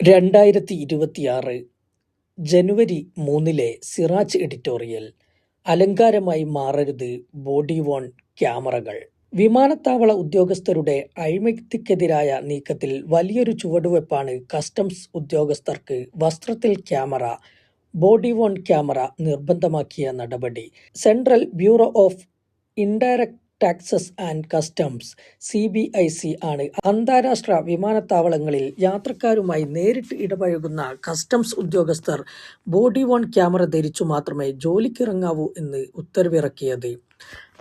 2026 ജനുവരി 3-ലെ Siraj editorial അലങ്കാരമായി മാറരുത് body von ക്യാമറകൾ. വിമാനത്താവള ഉദ്യോഗസ്ഥരുടെ അഴിമതിക്കെതിരായ നീക്കത്തിൽ വലിയൊരു ചുവടുവെപ്പാണ് കസ്റ്റംസ് ഉദ്യോഗസ്ഥർക്ക് വസ്ത്രത്തിൽ ക്യാമറ, ബോഡി വോൺ ക്യാമറ നിർബന്ധമാക്കിയ നടപടി. Central bureau of indirect taxes and customs (CBIC) ആണ് അന്താരാഷ്ട്ര വിമാനത്താവളങ്ങളിൽ യാത്രക്കാരുമായി നേരിട്ട് ഇടപഴകുന്ന കസ്റ്റംസ് ഉദ്യോഗസ്ഥർ ബോഡി വോൺ ക്യാമറ ധരിച്ചു മാത്രമേ ജോലിക്കിറങ്ങാവൂ എന്ന് ഉത്തരവിറക്കിയത്.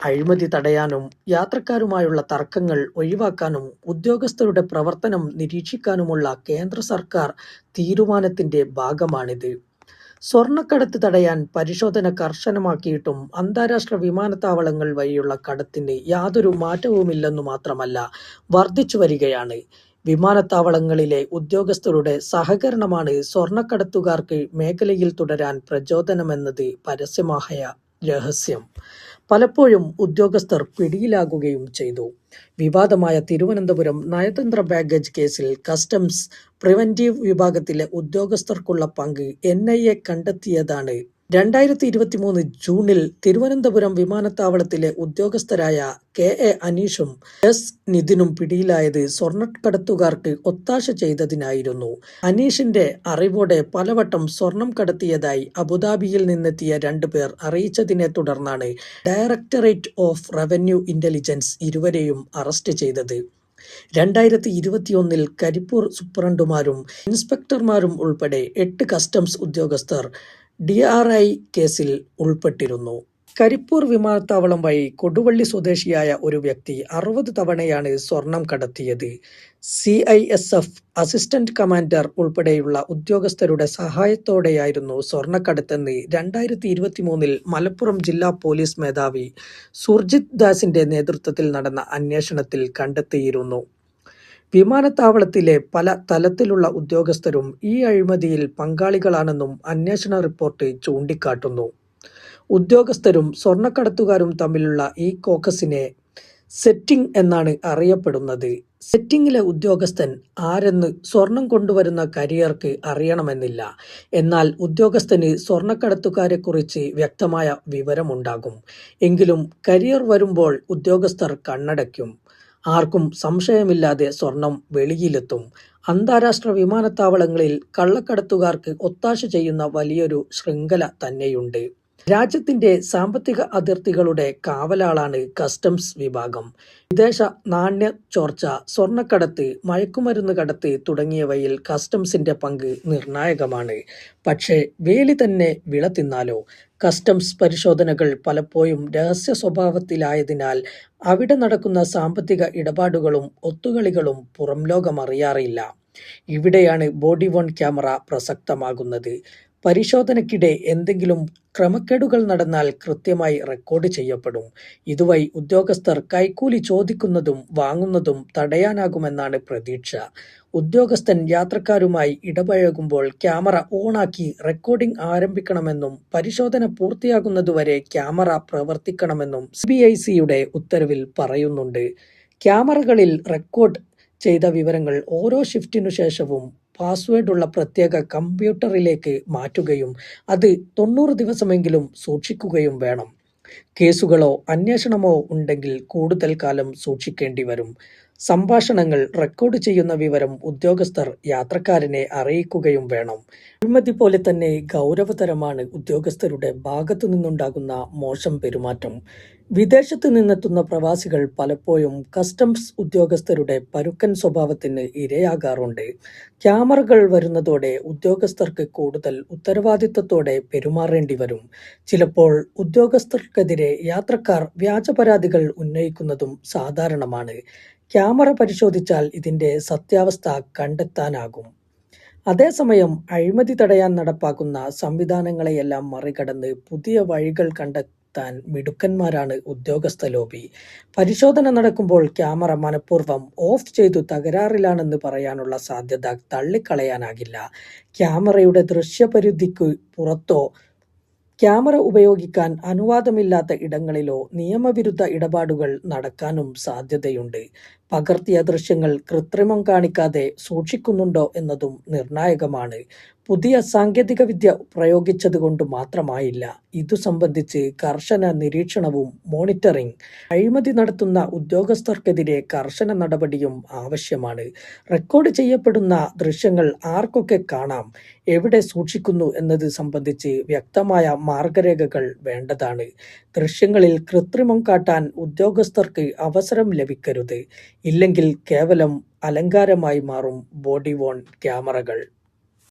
അഴിമതി തടയാനും യാത്രക്കാരുമായുള്ള തർക്കങ്ങൾ ഒഴിവാക്കാനും ഉദ്യോഗസ്ഥരുടെ പ്രവർത്തനം നിരീക്ഷിക്കാനുമുള്ള കേന്ദ്ര സർക്കാർ തീരുമാനത്തിന്റെ ഭാഗമാണിത്. സ്വർണ്ണക്കടത്ത് തടയാൻ പരിശോധന കർശനമാക്കിയിട്ടും അന്താരാഷ്ട്ര വിമാനത്താവളങ്ങൾ വഴിയുള്ള കടത്തിന് യാതൊരു മാറ്റവുമില്ലെന്നു മാത്രമല്ല, വർദ്ധിച്ചു വരികയാണ്. വിമാനത്താവളങ്ങളിലെ ഉദ്യോഗസ്ഥരുടെ സഹകരണമാണ് സ്വർണ്ണക്കടത്തുകാർക്ക് മേഖലയിൽ തുടരാൻ പ്രചോദനമെന്നത് പരസ്യമായ രഹസ്യം. പലപ്പോഴും ഉദ്യോഗസ്ഥർ പിടിയിലാകുകയും ചെയ്തു. വിവാദമായ തിരുവനന്തപുരം നയതന്ത്ര ബാഗേജ് കേസിൽ കസ്റ്റംസ് പ്രിവന്റീവ് വിഭാഗത്തിലെ ഉദ്യോഗസ്ഥർക്കുള്ള പങ്ക് NIA കണ്ടെത്തിയതാണ്. 2023 ജൂണിൽ തിരുവനന്തപുരം വിമാനത്താവളത്തിലെ ഉദ്യോഗസ്ഥരായ KA അനീഷും S നിതിനും പിടിയിലായത് സ്വർണ്ണക്കടത്തുകാർക്ക് ഒത്താശ ചെയ്തതിനായിരുന്നു. അനീഷിന്റെ അറിവോടെ പലവട്ടം സ്വർണം കടത്തിയതായി അബുദാബിയിൽ നിന്നെത്തിയ 2 പേർ അറിയിച്ചതിനെ തുടർന്നാണ് ഡയറക്ടറേറ്റ് ഓഫ് റവന്യൂ ഇന്റലിജൻസ് ഇരുവരെയും അറസ്റ്റ് ചെയ്തത്. 2021 കരിപ്പൂർ സൂപ്രണ്ടുമാരും ഇൻസ്പെക്ടർമാരും ഉൾപ്പെടെ 8 കസ്റ്റംസ് ഉദ്യോഗസ്ഥർ DRI കേസിൽ ഉൾപ്പെട്ടിരുന്നു. കരിപ്പൂർ വിമാനത്താവളം വഴി കൊടുവള്ളി സ്വദേശിയായ ഒരു വ്യക്തി 60 തവണയാണ് സ്വർണം കടത്തിയത്. CISF അസിസ്റ്റന്റ് കമാൻഡർ ഉൾപ്പെടെയുള്ള ഉദ്യോഗസ്ഥരുടെ സഹായത്തോടെയായിരുന്നു സ്വർണ്ണക്കടത്തെന്ന് 2023 മലപ്പുറം ജില്ലാ പോലീസ് മേധാവി സുർജിത് ദാസിന്റെ നേതൃത്വത്തിൽ നടന്ന അന്വേഷണത്തിൽ കണ്ടെത്തിയിരുന്നു. വിമാനത്താവളത്തിലെ പല തലത്തിലുള്ള ഉദ്യോഗസ്ഥരും ഈ അഴിമതിയിൽ പങ്കാളികളാണെന്നും അന്വേഷണ റിപ്പോർട്ട് ചൂണ്ടിക്കാട്ടുന്നു. ഉദ്യോഗസ്ഥരും സ്വർണ്ണക്കടത്തുകാരും തമ്മിലുള്ള ഈ കോക്കസിനെ സെറ്റിംഗ് എന്നാണ് അറിയപ്പെടുന്നത്. സെറ്റിംഗിലെ ഉദ്യോഗസ്ഥൻ ആരെന്ന് സ്വർണം കൊണ്ടുവരുന്ന കരിയർക്ക് അറിയണമെന്നില്ല. എന്നാൽ ഉദ്യോഗസ്ഥന് സ്വർണ്ണക്കടത്തുകാരെക്കുറിച്ച് വ്യക്തമായ വിവരമുണ്ടാകും. എങ്കിലും കരിയർ വരുമ്പോൾ ഉദ്യോഗസ്ഥർ കണ്ണടയ്ക്കും. ആർക്കും സംശയമില്ലാതെ സ്വർണം വെളിയിലെത്തും. അന്താരാഷ്ട്ര വിമാനത്താവളങ്ങളിൽ കള്ളക്കടത്തുകാർക്ക് ഒത്താശ ചെയ്യുന്ന വലിയൊരു ശൃംഖല തന്നെയുണ്ട്. രാജ്യത്തിന്റെ സാമ്പത്തിക അതിർത്തികളുടെ കാവലാളാണ് കസ്റ്റംസ് വിഭാഗം. വിദേശ നാണ്യ ചോർച്ച, സ്വർണ്ണക്കടത്ത്, മയക്കുമരുന്ന് കടത്ത് തുടങ്ങിയവയിൽ കസ്റ്റംസിന്റെ പങ്ക് നിർണായകമാണ്. പക്ഷേ വേലി തന്നെ വിള തിന്നാലോ? കസ്റ്റംസ് പരിശോധനകൾ പലപ്പോഴും രഹസ്യ സ്വഭാവത്തിലായതിനാൽ അവിടെ നടക്കുന്ന സാമ്പത്തിക ഇടപാടുകളും ഒത്തുകളികളും പുറംലോകമറിയാറില്ല. ഇവിടെയാണ് ബോഡി വോൺ ക്യാമറ പ്രസക്തമാകുന്നത്. പരിശോധനയ്ക്കിടെ എന്തെങ്കിലും ക്രമക്കേടുകൾ നടന്നാൽ കൃത്യമായി റെക്കോർഡ് ചെയ്യപ്പെടും. ഇതുവഴി ഉദ്യോഗസ്ഥർ കൈക്കൂലി ചോദിക്കുന്നതും വാങ്ങുന്നതും തടയാനാകുമെന്നാണ് പ്രതീക്ഷ. ഉദ്യോഗസ്ഥൻ യാത്രക്കാരുമായി ഇടപഴകുമ്പോൾ ക്യാമറ ഓണാക്കി റെക്കോർഡിംഗ് ആരംഭിക്കണമെന്നും പരിശോധന പൂർത്തിയാകുന്നതുവരെ ക്യാമറ പ്രവർത്തിക്കണമെന്നും CBICയുടെ ഉത്തരവിൽ പറയുന്നുണ്ട്. ക്യാമറകളിൽ റെക്കോർഡ് ചെയ്ത വിവരങ്ങൾ ഓരോ ഷിഫ്റ്റിനു ശേഷവും പാസ്വേഡുള്ള പ്രത്യേക കമ്പ്യൂട്ടറിലേക്ക് മാറ്റുകയും അത് 90 ദിവസമെങ്കിലും സൂക്ഷിക്കുകയും വേണം. കേസുകളോ അന്വേഷണമോ ഉണ്ടെങ്കിൽ കൂടുതൽ കാലം സൂക്ഷിക്കേണ്ടി വരും. സംഭാഷണങ്ങൾ റെക്കോർഡ് ചെയ്യുന്ന വിവരം ഉദ്യോഗസ്ഥർ യാത്രക്കാരനെ അറിയിക്കുകയും വേണം. അഴിമതി പോലെ തന്നെ ഗൗരവതരമാണ് ഉദ്യോഗസ്ഥരുടെ ഭാഗത്തു നിന്നുണ്ടാകുന്ന മോശം പെരുമാറ്റം. വിദേശത്ത് നിന്നെത്തുന്ന പ്രവാസികൾ പലപ്പോഴും കസ്റ്റംസ് ഉദ്യോഗസ്ഥരുടെ പരുക്കൻ സ്വഭാവത്തിന് ഇരയാകാറുണ്ട്. ക്യാമറകൾ വരുന്നതോടെ ഉദ്യോഗസ്ഥർക്ക് കൂടുതൽ ഉത്തരവാദിത്തത്തോടെ പെരുമാറേണ്ടി വരും. ചിലപ്പോൾ ഉദ്യോഗസ്ഥർക്കെതിരെ യാത്രക്കാർ വ്യാജ പരാതികൾ ഉന്നയിക്കുന്നതും സാധാരണമാണ്. ക്യാമറ പരിശോധിച്ചാൽ ഇതിന്റെ സത്യാവസ്ഥ കണ്ടെത്താനാകും. അതേസമയം അഴിമതി തടയാൻ നടപ്പാക്കുന്ന സംവിധാനങ്ങളെയെല്ലാം മറികടന്ന് പുതിയ വഴികൾ കണ്ടെത്താൻ മിടുക്കന്മാരാണ് ഉദ്യോഗസ്ഥ ലോബി. പരിശോധന നടക്കുമ്പോൾ ക്യാമറ മനഃപൂർവ്വം ഓഫ് ചെയ്തു തകരാറിലാണെന്ന് പറയാനുള്ള സാധ്യത തള്ളിക്കളയാനാകില്ല. ക്യാമറയുടെ ദൃശ്യപരിധിക്കു പുറത്തോ ക്യാമറ ഉപയോഗിക്കാൻ അനുവാദമില്ലാത്ത ഇടങ്ങളിലോ നിയമവിരുദ്ധ ഇടപാടുകൾ നടക്കാനും സാധ്യതയുണ്ട്. പകർത്തിയ ദൃശ്യങ്ങൾ കൃത്രിമം കാണിക്കാതെ സൂക്ഷിക്കുന്നുണ്ടോ എന്നതും നിർണായകമാണ്. പുതിയ സാങ്കേതികവിദ്യ പ്രയോഗിച്ചതുകൊണ്ട് മാത്രമായില്ല. ഇതു സംബന്ധിച്ച് കർശന നിരീക്ഷണവും മോണിറ്ററിംഗ്, അഴിമതി നടത്തുന്ന ഉദ്യോഗസ്ഥർക്കെതിരെ കർശന നടപടിയും ആവശ്യമാണ്. റെക്കോർഡ് ചെയ്യപ്പെടുന്ന ദൃശ്യങ്ങൾ ആർക്കൊക്കെ കാണാം, എവിടെ സൂക്ഷിക്കുന്നു എന്നത് സംബന്ധിച്ച് വ്യക്തമായ മാർഗരേഖകൾ വേണ്ടതാണ്. ദൃശ്യങ്ങളിൽ കൃത്രിമം കാട്ടാൻ ഉദ്യോഗസ്ഥർക്ക് അവസരം ലഭിക്കരുത്. ഇല്ലെങ്കിൽ കേവലം അലങ്കാരമായി മാറും ബോഡി വോൺ ക്യാമറകൾ.